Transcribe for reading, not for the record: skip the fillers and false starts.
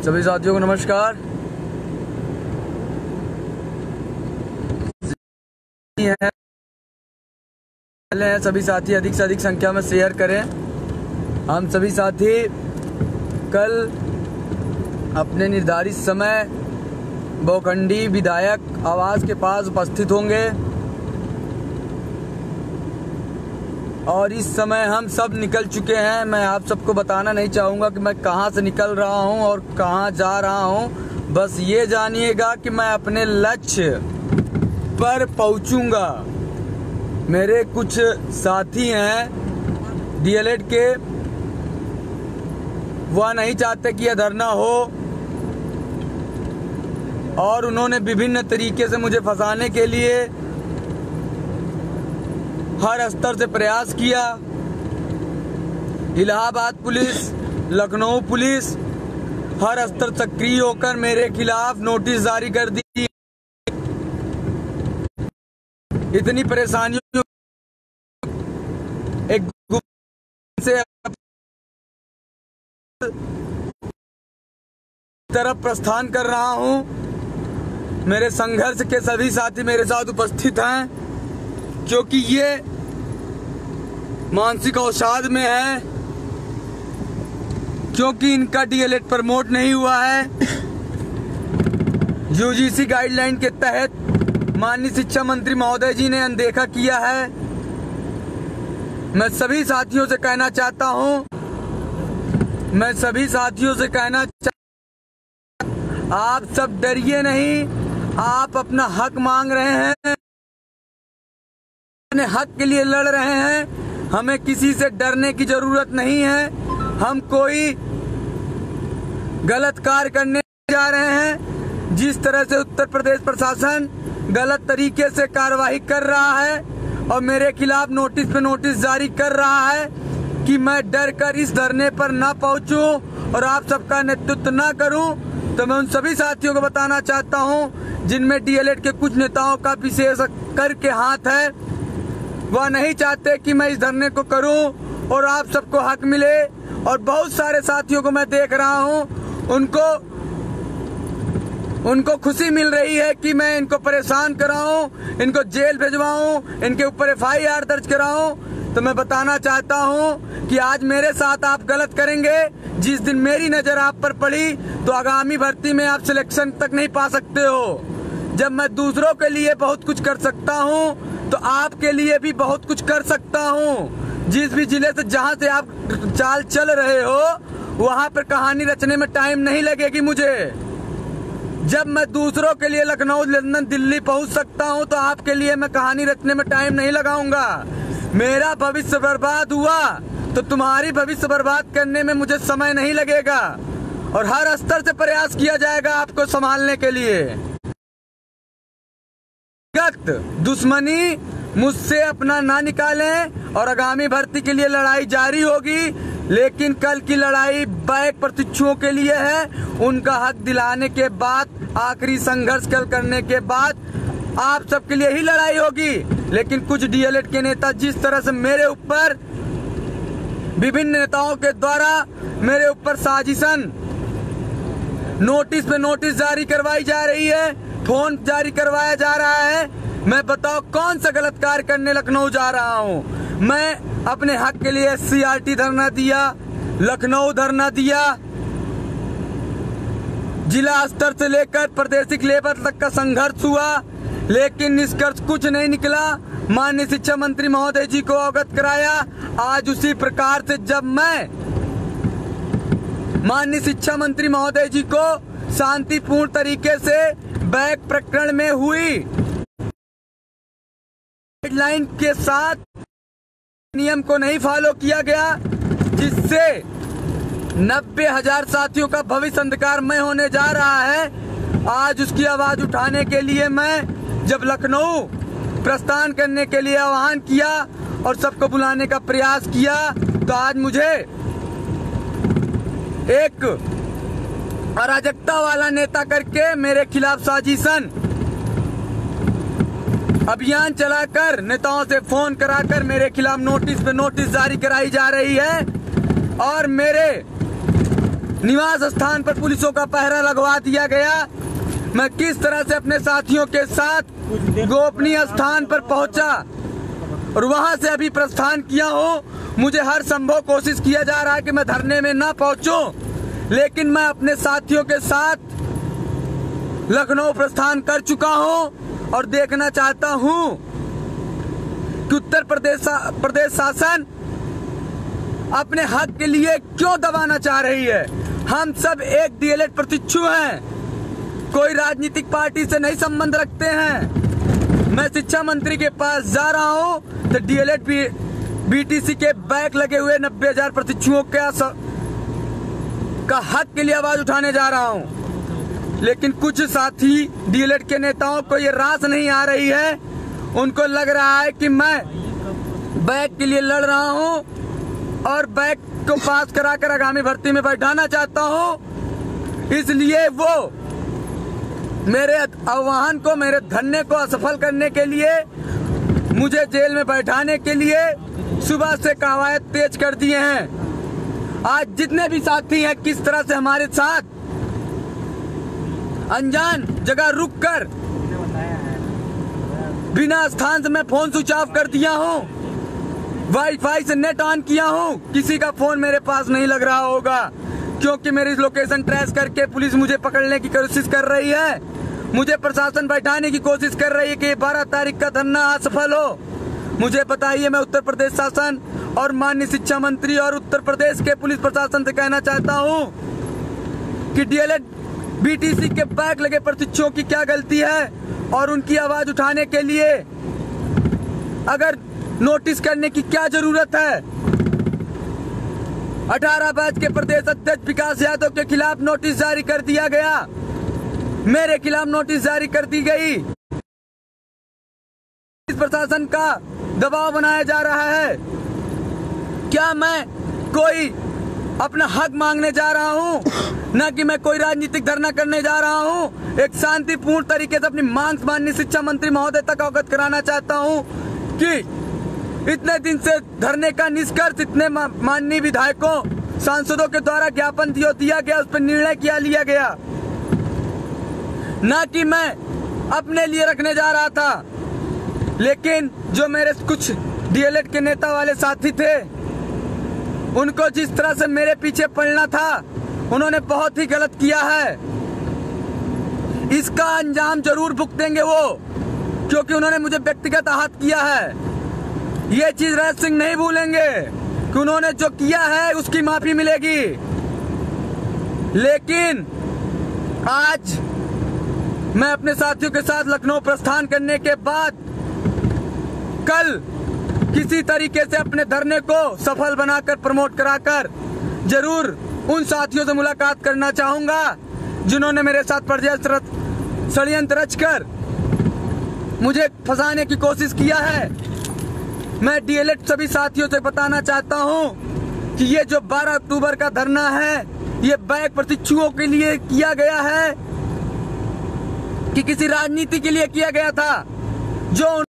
सभी साथियों को नमस्कार। सभी साथी अधिक से अधिक संख्या में शेयर करें। हम सभी साथी कल अपने निर्धारित समय बोखंडी विधायक आवास के पास उपस्थित होंगे और इस समय हम सब निकल चुके हैं। मैं आप सबको बताना नहीं चाहूँगा कि मैं कहाँ से निकल रहा हूँ और कहाँ जा रहा हूँ। बस ये जानिएगा कि मैं अपने लक्ष्य पर पहुँचूँगा। मेरे कुछ साथी हैं डीएलएड के, वह नहीं चाहते कि यह धरना हो और उन्होंने विभिन्न तरीके से मुझे फंसाने के लिए हर स्तर से प्रयास किया। इलाहाबाद पुलिस, लखनऊ पुलिस हर स्तर सक्रिय होकर मेरे खिलाफ नोटिस जारी कर दी। इतनी परेशानियों एक से तरफ प्रस्थान कर रहा हूं। मेरे संघर्ष के सभी साथी मेरे साथ उपस्थित हैं क्योंकि ये मानसिक अवसाद में है, क्योंकि इनका डीएलएड प्रमोट नहीं हुआ है। यूजीसी गाइडलाइन के तहत माननीय शिक्षा मंत्री महोदय जी ने अनदेखा किया है। मैं सभी साथियों से कहना चाहता हूं, आप सब डरिए नहीं। आप अपना हक मांग रहे हैं, अपने हक के लिए लड़ रहे हैं। हमें किसी से डरने की जरूरत नहीं है। हम कोई गलत कार्य करने जा रहे हैं। जिस तरह से उत्तर प्रदेश प्रशासन गलत तरीके से कार्रवाई कर रहा है और मेरे खिलाफ नोटिस पे नोटिस जारी कर रहा है कि मैं डर कर इस धरने पर ना पहुंचूं और आप सबका नेतृत्व ना करूं, तो मैं उन सभी साथियों को बताना चाहता हूं जिनमें डीएलएड के कुछ नेताओं का विशेष करके हाथ है। वह नहीं चाहते कि मैं इस धरने को करूं और आप सबको हक मिले। और बहुत सारे साथियों को मैं देख रहा हूं, उनको खुशी मिल रही है कि मैं इनको परेशान कराऊं, इनको जेल भिजवाऊं, इनके ऊपर एफआईआर दर्ज कराऊं। तो मैं बताना चाहता हूं कि आज मेरे साथ आप गलत करेंगे। जिस दिन मेरी नजर आप पर पड़ी तो आगामी भर्ती में आप सिलेक्शन तक नहीं पा सकते हो। जब मैं दूसरों के लिए बहुत कुछ कर सकता हूं तो आपके लिए भी बहुत कुछ कर सकता हूं। जिस भी जिले से जहां से आप चाल चल रहे हो वहां पर कहानी रचने में टाइम नहीं लगेगी मुझे। जब मैं दूसरों के लिए लखनऊ, लंदन, दिल्ली पहुंच सकता हूं तो आपके लिए मैं कहानी रचने में टाइम नहीं लगाऊंगा। मेरा भविष्य बर्बाद हुआ तो तुम्हारी भविष्य बर्बाद करने में मुझे समय नहीं लगेगा और हर स्तर से प्रयास किया जाएगा आपको संभालने के लिए। दुश्मनी मुझसे अपना ना निकालें और आगामी भर्ती के लिए लड़ाई जारी होगी, लेकिन कल की लड़ाई बैक प्रशिक्षुओं के लिए है। उनका हक दिलाने के बाद, आखिरी संघर्ष कल करने के बाद आप सबके लिए ही लड़ाई होगी। लेकिन कुछ डीएलएड के नेता जिस तरह से मेरे ऊपर, विभिन्न नेताओं के द्वारा मेरे ऊपर साजिशन, नोटिस पे नोटिस जारी करवाई जा रही है, फोन जारी करवाया जा रहा है। मैं बताओ कौन सा गलत कार्य करने लखनऊ जा रहा हूँ। मैं अपने हक के लिए सीआरटी धरना दिया, लखनऊ धरना दिया, जिला स्तर से लेकर प्रादेशिक लेवल तक का संघर्ष हुआ, लेकिन निष्कर्ष कुछ नहीं निकला। माननीय शिक्षा मंत्री महोदय जी को अवगत कराया। आज उसी प्रकार से जब मैं माननीय शिक्षा मंत्री महोदय जी को शांतिपूर्ण तरीके से बैक प्रकरण में हुई गाइडलाइन के साथ नियम को नहीं फॉलो किया गया, जिससे 90,000 साथियों का भविष्य अंधकारमय होने जा रहा है। आज उसकी आवाज उठाने के लिए मैं जब लखनऊ प्रस्थान करने के लिए आह्वान किया और सबको बुलाने का प्रयास किया, तो आज मुझे एक अराजकता वाला नेता करके मेरे खिलाफ साजिशन अभियान चलाकर, नेताओं से फोन कराकर मेरे खिलाफ नोटिस पे नोटिस जारी कराई जा रही है और मेरे निवास स्थान पर पुलिसों का पहरा लगवा दिया गया। मैं किस तरह से अपने साथियों के साथ गोपनीय स्थान पर पहुंचा और वहां से अभी प्रस्थान किया हूं। मुझे हर संभव कोशिश किया जा रहा है कि मैं धरने में ना पहुंचूं, लेकिन मैं अपने साथियों के साथ लखनऊ प्रस्थान कर चुका हूं और देखना चाहता हूं कि उत्तर प्रदेश शासन अपने हक के लिए क्यों दबाना चाह रही है। हम सब एक डीएलएड प्रशिक्षु हैं, कोई राजनीतिक पार्टी से नहीं संबंध रखते हैं। मैं शिक्षा मंत्री के पास जा रहा हूं तो डीएलएड बीटीसी के बैक लगे हुए 90,000 प्रशिक्षुओं का हक के लिए आवाज उठाने जा रहा हूं। लेकिन कुछ साथी डीएलएड के नेताओं को ये रास नहीं आ रही है। उनको लग रहा है कि मैं बैक के लिए लड़ रहा हूं और बैक को पास कराकर आगामी भर्ती में बैठाना चाहता हूं। इसलिए वो मेरे आह्वान को, मेरे धरने को असफल करने के लिए, मुझे जेल में बैठाने के लिए सुबह से कवायद तेज कर दिए हैं। आज जितने भी साथी हैं किस तरह से हमारे साथ अनजान जगह रुककर बिना स्थान से मैं फोन स्विच ऑफ कर दिया हूं, वाईफाई से नेट ऑन किया हूं। किसी का फोन मेरे पास नहीं लग रहा होगा क्योंकि मेरी लोकेशन ट्रेस करके पुलिस मुझे पकड़ने की कोशिश कर रही है। मुझे प्रशासन बैठाने की कोशिश कर रही है कि 12 तारीख का धरना असफल हो। मुझे बताइए, मैं उत्तर प्रदेश शासन और माननीय शिक्षा मंत्री और उत्तर प्रदेश के पुलिस प्रशासन से कहना चाहता हूं कि डीएलएड बीटीसी के बैक लगे प्रशिक्षुओं की क्या गलती है और उनकी आवाज उठाने के लिए अगर नोटिस करने की क्या जरूरत है। 18 बैच के प्रदेश अध्यक्ष विकास यादव के खिलाफ नोटिस जारी कर दिया गया, मेरे खिलाफ नोटिस जारी कर दी गई। इस प्रशासन का दबाव बनाया जा रहा है। क्या मैं कोई अपना हक मांगने जा रहा हूं, न कि मैं कोई राजनीतिक धरना करने जा रहा हूं। एक शांतिपूर्ण तरीके से अपनी मांग माननीय शिक्षा मंत्री महोदय तक अवगत कराना चाहता हूं कि इतने दिन से धरने का निष्कर्ष इतने माननीय विधायकों, सांसदों के द्वारा ज्ञापन दिया गया, उस पर निर्णय लिया गया, ना कि मैं अपने लिए रखने जा रहा था। लेकिन जो मेरे कुछ डीएलएड के नेता वाले साथी थे, उनको जिस तरह से मेरे पीछे पड़ना था, उन्होंने बहुत ही गलत किया है। इसका अंजाम जरूर भुगतेंगे वो, क्योंकि उन्होंने मुझे व्यक्तिगत आहत किया है। ये चीज राज सिंह नहीं भूलेंगे कि उन्होंने जो किया है उसकी माफी मिलेगी। लेकिन आज मैं अपने साथियों के साथ लखनऊ प्रस्थान करने के बाद कल किसी तरीके से अपने धरने को सफल बनाकर प्रमोट कराकर जरूर उन साथियों से मुलाकात करना चाहूंगा जिन्होंने मेरे साथ षड्यंत्र रचकर मुझे फंसाने की कोशिश किया है। मैं डीएलएड सभी साथियों से बताना चाहता हूं कि ये जो 12 अक्टूबर का धरना है, ये बैक प्रशिक्षुओं के लिए किया गया है कि किसी राजनीति के लिए किया गया था। जो